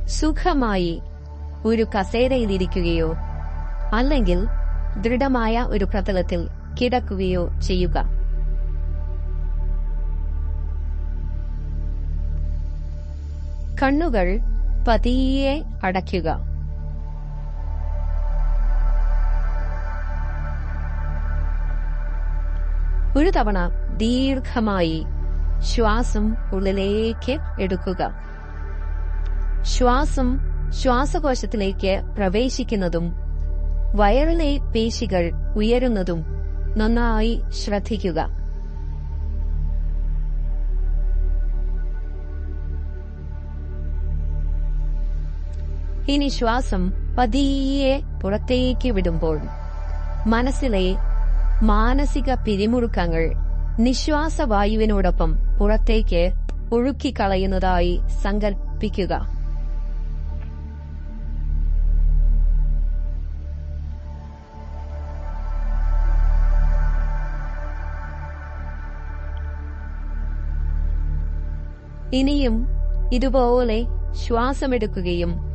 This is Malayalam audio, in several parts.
സുഖമായി ഒരു കസേരയിലിരിക്കുകയോ അല്ലെങ്കിൽ ദൃഢമായ ഒരു പ്രതലത്തിൽ കിടക്കുകയോ ചെയ്യുക. കണ്ണുകൾ പതിയെ അടയ്ക്കുക. ഒരു തവണ ദീർഘമായി ശ്വാസം ഉള്ളിലേക്ക് എടുക്കുക. ശ്വാസം ശ്വാസകോശത്തിലേക്ക് പ്രവേശിക്കുന്നതും വയറിലെ പേശികൾ ഉയരുന്നതും നന്നായി ശ്രദ്ധിക്കുക. ഇനി ശ്വാസം പതിയെ പുറത്തേക്ക് വിടുമ്പോൾ മനസ്സിലെ മാനസിക പിരിമുറുക്കങ്ങൾ നിശ്വാസവായുവിനോടൊപ്പം പുറത്തേക്ക് ഒഴുക്കിക്കളയുന്നതായി സങ്കൽപ്പിക്കുക. ഇനിയും ഇതുപോലെ ശ്വാസമെടുക്കുകയും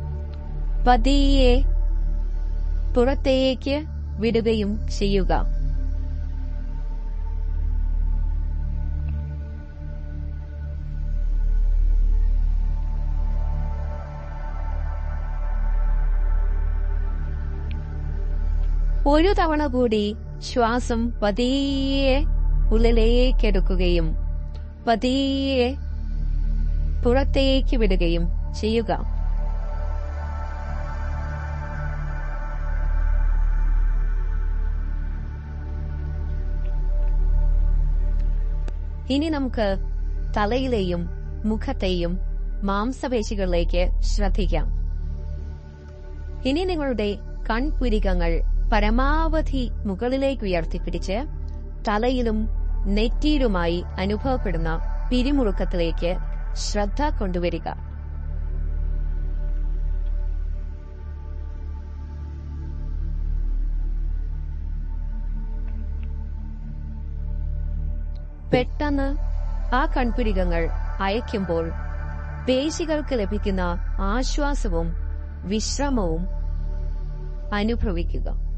പതിയെ പുറത്തേക്ക് വിടുകയും ചെയ്യുക. ഒരു തവണ കൂടി ശ്വാസം പതിയെ ഉള്ളിലേക്കെടുക്കുകയും പതിയെ പുറത്തേക്ക് വിടുകയും ചെയ്യുക. ഇനി നമുക്ക് തലയിലെയും മുഖത്തെയും മാംസപേശികളിലേക്ക് ശ്രദ്ധിക്കാം. ഇനി നിങ്ങളുടെ കൺപുരികങ്ങൾ പരമാവധി മുകളിലേക്ക് ഉയർത്തിപ്പിടിച്ച് തലയിലും നെറ്റിയിലുമായി അനുഭവപ്പെടുന്ന പിരിമുറുക്കത്തിലേക്ക് ശ്രദ്ധ കൊണ്ടുവരിക. പെട്ടെന്ന് ആ കൺപുരികങ്ങൾ അയക്കുമ്പോൾ പേശികൾക്ക് ലഭിക്കുന്ന ആശ്വാസവും വിശ്രമവും അനുഭവിക്കുക.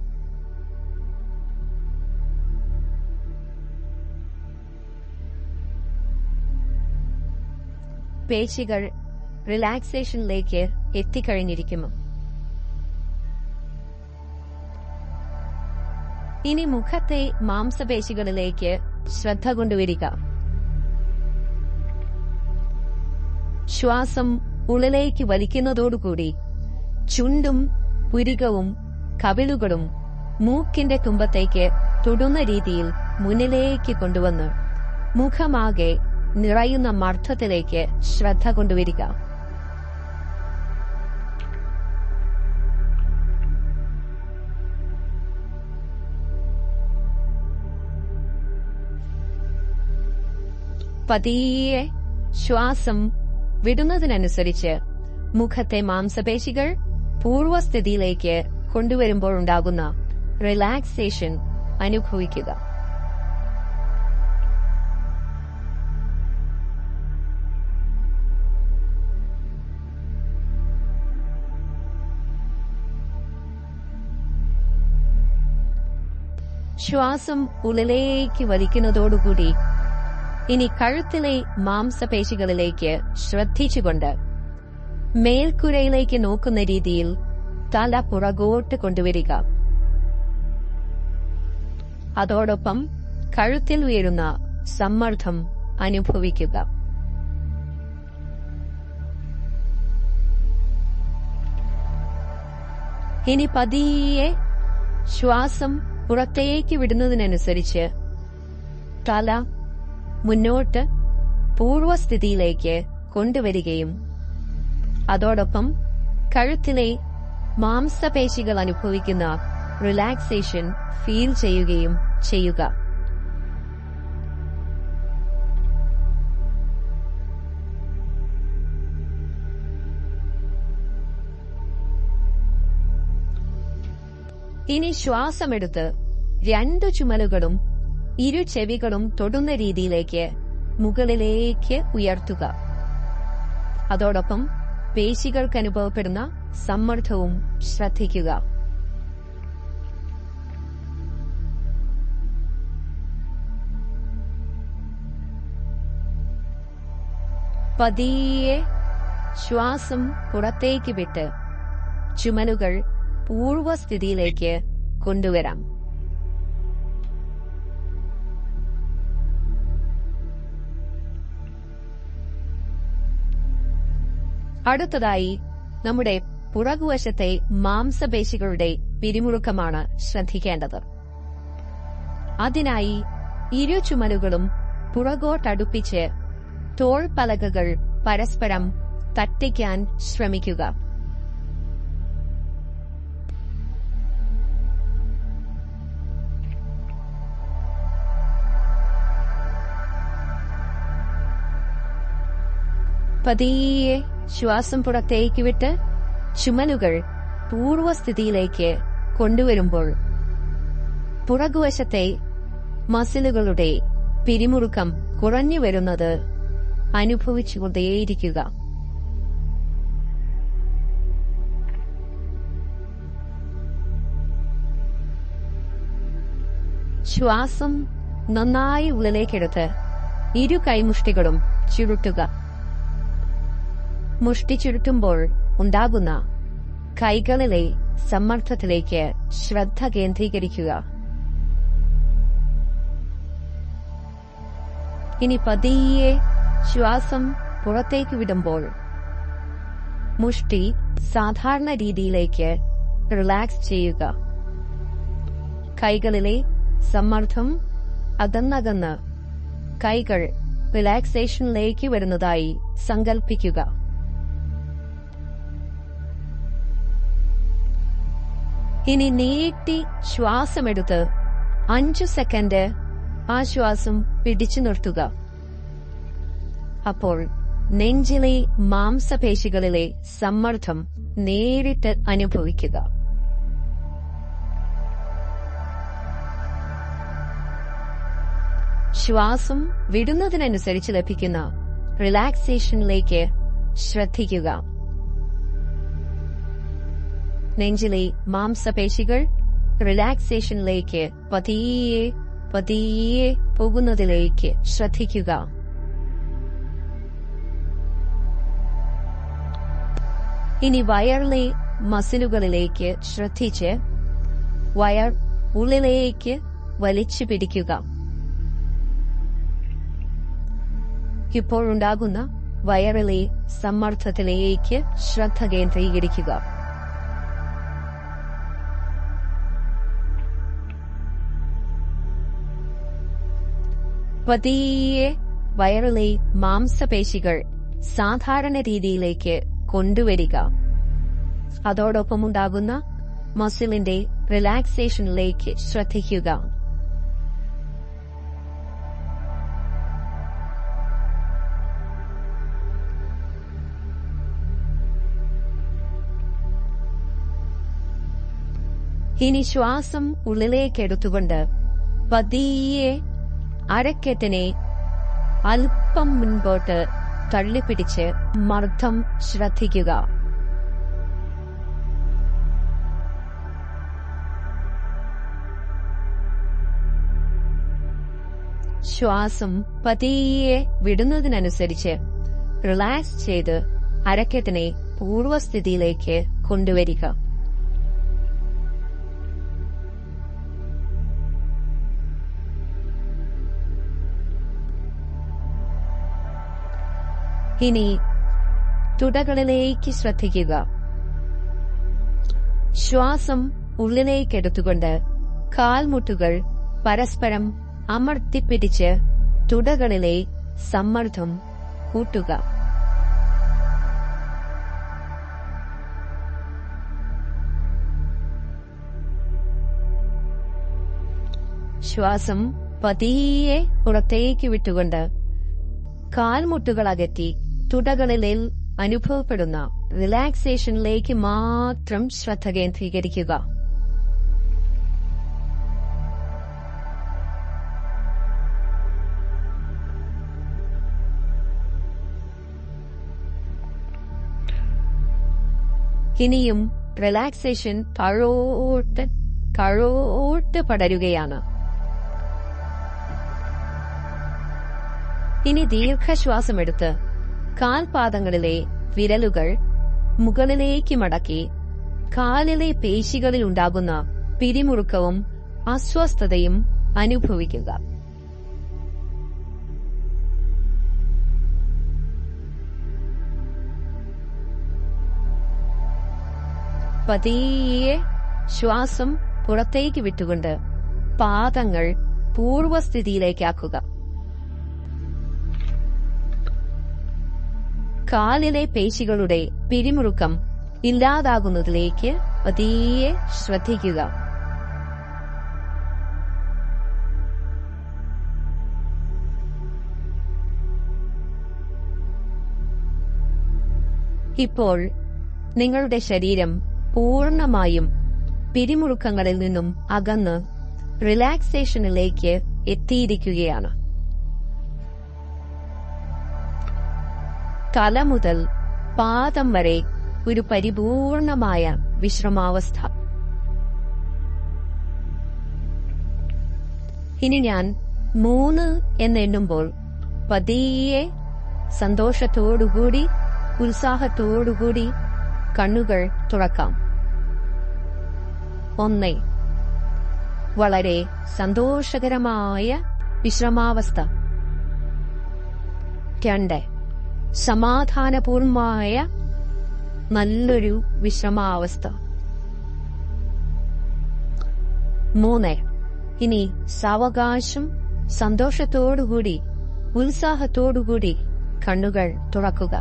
പേശികൾ റിലാക്സേഷനിലേക്ക് എത്തിക്കഴിഞ്ഞിരിക്കുന്നു. ഇനി മുഖത്തെ മാംസപേശികളിലേക്ക് ശ്രദ്ധ കൊണ്ടുവരിക. ശ്വാസം ഉള്ളിലേക്ക് വലിക്കുന്നതോടുകൂടി ചുണ്ടും പുരികവും കവിളുകളും മൂക്കിന്റെ തുമ്പത്തേക്ക് തൊടുന്ന രീതിയിൽ മുന്നിലേക്ക് കൊണ്ടുവന്ന് മുഖമാകെ നിറയുന്ന മർദ്ദത്തിലേക്ക് ശ്രദ്ധ കൊണ്ടുവരിക. പതിയെ ശ്വാസം വിടുന്നതിനനുസരിച്ച് മുഖത്തെ മാംസപേശികൾ പൂർവ്വസ്ഥിതിയിലേക്ക് കൊണ്ടുവരുമ്പോഴുണ്ടാകുന്ന റിലാക്സേഷൻ അനുഭവിക്കുക. ശ്വാസം ഉള്ളിലേക്ക് വലിക്കുന്നതോടുകൂടി ഇനി കഴുത്തിലെ മാംസപേശികളിലേക്ക് ശ്രദ്ധിച്ചുകൊണ്ട് മേൽക്കുരയിലേക്ക് നോക്കുന്ന രീതിയിൽ തല പുറകോട്ട് കൊണ്ടുവരിക. അതോടൊപ്പം കഴുത്തിൽ ഉയരുന്ന സമ്മർദ്ദം അനുഭവിക്കുക. ഇനി പതിയെ ശ്വാസം പുറത്തേക്ക് വിടുന്നതിനനുസരിച്ച് തല മുന്നോട്ട് പൂർവ്വസ്ഥിതിയിലേക്ക് കൊണ്ടുവരികയും അതോടൊപ്പം കഴുത്തിലെ മാംസപേശികൾ അനുഭവിക്കുന്ന റിലാക്സേഷൻ ഫീൽ ചെയ്യുകയും ചെയ്യുക. ഇനി ശ്വാസമെടുത്ത് രണ്ടു ചുമലുകളും ഇരു ചെവികളും തൊടുന്ന രീതിയിലേക്ക് മുകളിലേക്ക് ഉയർത്തുക. അതോടൊപ്പം പേശികൾക്ക് അനുഭവപ്പെടുന്ന സമ്മർദ്ദവും ശ്രദ്ധിക്കുക. പതിയെ ശ്വാസം പുറത്തേക്ക് വിട്ട് ചുമലുകൾ പൂർവസ്ഥിതിയിലേക്ക് കൊണ്ടുവരാം. അടുത്തതായി നമ്മുടെ പുറകുവശത്തെ മാംസപേശികളുടെ പിരിമുറുക്കമാണ് ശ്രദ്ധിക്കേണ്ടത്. അതിനായി ഇരു ചുമലുകളും പുറകോട്ടടുപ്പിച്ച് തോൾപ്പലകകൾ പരസ്പരം തട്ടിക്കാൻ ശ്രമിക്കുക. പതിയെ ശ്വാസം പുറത്തേക്ക് വിട്ട് ചുമലുകൾ പൂർവസ്ഥിതിയിലേക്ക് കൊണ്ടുവരുമ്പോൾ പുറകുവശത്തെ മസിലുകളുടെ പിരിമുറുക്കം കുറഞ്ഞു വരുന്നത് അനുഭവിച്ചുകൊണ്ടേയിരിക്കുക. ശ്വാസം നന്നായി ഉള്ളിലേക്കെടുത്ത് ഇരു കൈമുഷ്ടികളും ചുരുട്ടുക. മുഷ്ടി ചുരുട്ടുമ്പോൾ ഉണ്ടാകുന്ന കൈകളിലെ സമ്മർദ്ദത്തിലേക്ക് ശ്രദ്ധ കേന്ദ്രീകരിക്കുക. ഇനി പതിയെ ശ്വാസം പുറത്തേക്ക് വിടുമ്പോൾ മുഷ്ടി സാധാരണ രീതിയിലേക്ക് റിലാക്സ് ചെയ്യുക. കൈകളിലെ സമ്മർദ്ദം അകന്നകന്ന് കൈകൾ റിലാക്സേഷനിലേക്ക് വരുന്നതായി സങ്കൽപ്പിക്കുക. ഇനി നീട്ടി ശ്വാസമെടുത്ത് 5 സെക്കൻഡ് ആ ശ്വാസം പിടിച്ചു നിർത്തുക. അപ്പോൾ നെഞ്ചിലെ മാംസപേശികളിലെ സമ്മർദ്ദം നേരിട്ട് അനുഭവിക്കുക. ശ്വാസം വിടുന്നതിനനുസരിച്ച് ലഭിക്കുന്ന റിലാക്സേഷനിലേക്ക് ശ്രദ്ധിക്കുക. നെഞ്ചിലെ മാംസപേശികൾ റിലാക്സേഷനിലേക്ക് പതിയെ പതിയെ പോകുന്നതിലേക്ക് ശ്രദ്ധിക്കുക. ഇനി വയറിലെ മസിലുകളിലേക്ക് ശ്രദ്ധിച്ച് വയർ ഉള്ളിലേക്ക് വലിച്ചു പിടിക്കുക. ഇപ്പോഴുണ്ടാകുന്ന വയറിലെ സമ്മർദ്ദത്തിലേക്ക് ശ്രദ്ധ കേന്ദ്രീകരിക്കുക. പതിയെ വയറിലെ മാംസപേശികൾ സാധാരണ രീതിയിലേക്ക് കൊണ്ടുവരിക. അതോടൊപ്പമുണ്ടാകുന്ന മസിലിന്റെ റിലാക്സേഷനിലേക്ക് ശ്രദ്ധിക്കുക. ഇനി ശ്വാസം ഉള്ളിലേക്കെടുത്തുകൊണ്ട് പതിയെ അരക്കെട്ടിനെ അല്പം മുൻപോട്ട് തള്ളിപ്പിടിച്ച് മർദ്ദം ശ്രദ്ധിക്കുക. ശ്വാസം പതിയെ വിടുന്നതിനനുസരിച്ച് റിലാക്സ് ചെയ്ത് അരക്കെട്ടിനെ പൂർവസ്ഥിതിയിലേക്ക് കൊണ്ടുവരിക. ഇനി തുടകളിലേക്ക് ശ്രദ്ധിക്കുക. ശ്വാസം ഉള്ളിലേക്കെടുത്തുകൊണ്ട് കാൽമുട്ടുകൾ പരസ്പരം അമർത്തിപ്പിടിച്ച് തുടകളിലെ സമ്മർദ്ദം കൂട്ടുക. ശ്വാസം പതിയെ പുറത്തേക്ക് വിട്ടുകൊണ്ട് കാൽമുട്ടുകൾ അകറ്റി തുടകളിൽ അനുഭവപ്പെടുന്ന റിലാക്സേഷനിലേക്ക് മാത്രം ശ്രദ്ധ കേന്ദ്രീകരിക്കുക. ഇനിയും റിലാക്സേഷൻ താഴോട്ട് പടരുകയാണ്. ഇനി ദീർഘശ്വാസമെടുത്ത് കാൽപാദങ്ങളിലെ വിരലുകൾ മുകളിലേക്ക് മടക്കി കാലിലെ പേശികളിൽ ഉണ്ടാകുന്ന പിരിമുറുക്കവും അസ്വസ്ഥതയും അനുഭവിക്കുക. പതിയെ ശ്വാസം പുറത്തേക്ക് വിട്ടുകൊണ്ട് പാദങ്ങൾ പൂർവസ്ഥിതിയിലേക്കാക്കുക. കാലിലെ പേശികളുടെ പിരിമുറുക്കം ഇല്ലാതാകുന്നതിലേക്ക് പതിയെ ശ്രദ്ധിക്കുക. ഇപ്പോൾ നിങ്ങളുടെ ശരീരം പൂർണ്ണമായും പിരിമുറുക്കങ്ങളിൽ നിന്നും അകന്ന് റിലാക്സേഷനിലേക്ക് എത്തിയിരിക്കുകയാണ്. തല മുതൽ പാദം വരെ ഒരു പരിപൂർണമായ വിശ്രമാവസ്ഥ. ഇനി ഞാൻ 3 എന്നെണ്ണുമ്പോൾ പതിയെ സന്തോഷത്തോടുകൂടി ഉത്സാഹത്തോടുകൂടി കണ്ണുകൾ തുറക്കാം. 1. വളരെ സന്തോഷകരമായ വിശ്രമാവസ്ഥ. 2. സമാധാനപൂർണമായ നല്ലൊരു വിശ്രമാവസ്ഥ. 3. ഇനി സാവകാശം സന്തോഷത്തോടുകൂടി ഉത്സാഹത്തോടുകൂടി കണ്ണുകൾ തുറക്കുക.